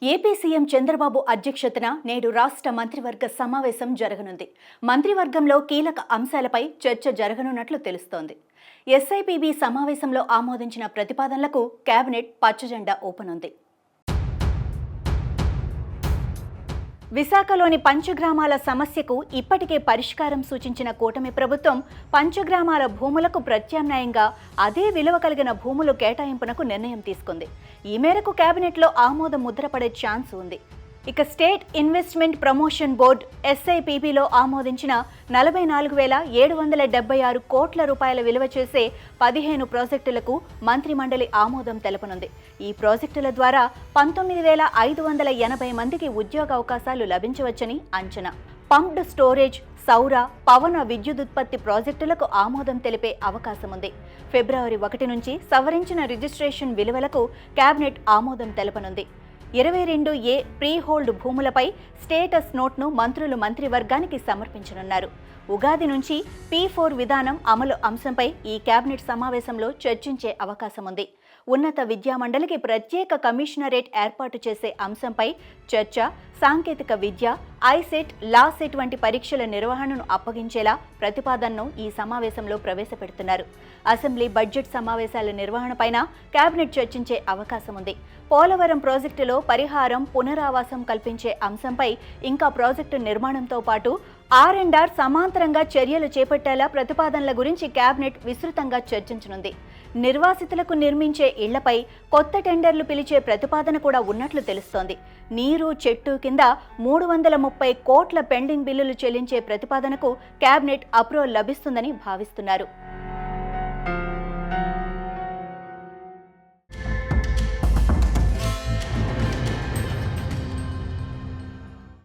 AP CM Chandrababu అధ్యక్షతన నేడు రాష్ట్ర మంత్రివర్గ సమావేశం జరగనుంది. మంత్రివర్గంలో కీలక అంశాలపై చర్చ జరగనున్నట్లు తెలుస్తోంది. ఎస్ఐపిబి సమావేశంలో ఆమోదించిన ప్రతిపాదనలకు కేబినెట్ పచ్చజెండా ఊపనుంది. విశాఖలోని పంచగ్రామాల సమస్యకు ఇప్పటికే పరిష్కారం సూచించిన కూటమి ప్రభుత్వం పంచగ్రామాల భూములకు ప్రత్యామ్నాయంగా అదే విలువ కలిగిన భూములు కేటాయింపునకు నిర్ణయం తీసుకుంది. ఈ మేరకు కేబినెట్లో ఆమోద ముద్రపడే ఛాన్స్ ఉంది. ఇక స్టేట్ ఇన్వెస్ట్మెంట్ ప్రమోషన్ బోర్డు ఎస్ఐపిబిలో ఆమోదించిన 44,776 కోట్ల రూపాయల విలువ చేసే 15 ప్రాజెక్టులకు మంత్రిమండలి ఆమోదం తెలపనుంది. ఈ ప్రాజెక్టుల ద్వారా 19,580 మందికి ఉద్యోగ అవకాశాలు లభించవచ్చని అంచనా. పంప్డ్ స్టోరేజ్, సౌర, పవన విద్యుదుత్పత్తి ప్రాజెక్టులకు ఆమోదం తెలిపే అవకాశం ఉంది. ఫిబ్రవరి 1 నుంచి సవరించిన రిజిస్ట్రేషన్ విలువలకు కేబినెట్ ఆమోదం తెలపనుంది. 22A ప్రీ హోల్డ్ భూములపై స్టేటస్ నోట్ను మంత్రులు మంత్రివర్గానికి సమర్పించనున్నారు. ఉగాది నుంచి P4 విధానం అమలు అంశంపై ఈ కేబినెట్ సమావేశంలో చర్చించే అవకాశం ఉంది. ఉన్నత విద్యామండలికి ప్రత్యేక కమిషనరేట్ ఏర్పాటు చేసే అంశంపై చర్చ, సాంకేతిక విద్య, ఐసెట్, లాసెట్ వంటి పరీక్షల నిర్వహణను అప్పగించేలా ప్రతిపాదనను ఈ సమావేశంలో ప్రవేశపెడుతున్నారు. అసెంబ్లీ బడ్జెట్ సమావేశాల నిర్వహణపైన కేబినెట్ చర్చించే అవకాశం ఉంది. పోలవరం ప్రాజెక్టులో పరిహారం, పునరావాసం కల్పించే అంశంపై ఇంకా ప్రాజెక్టు నిర్మాణంతో పాటు R&R సమాంతరంగా చర్యలు చేపట్టేలా ప్రతిపాదనల గురించి కేబినెట్ విస్తృతంగా చర్చించనుంది. నిర్వాసితులకు నిర్మించే ఇళ్లపై కొత్త టెండర్లు పిలిచే ప్రతిపాదన కూడా ఉన్నట్లు తెలుస్తోంది. నీరు, చెట్టు కింద 330 కోట్ల పెండింగ్ బిల్లులు చెల్లించే ప్రతిపాదనకు కేబినెట్ అప్రూవల్ లభిస్తుందని భావిస్తున్నారు.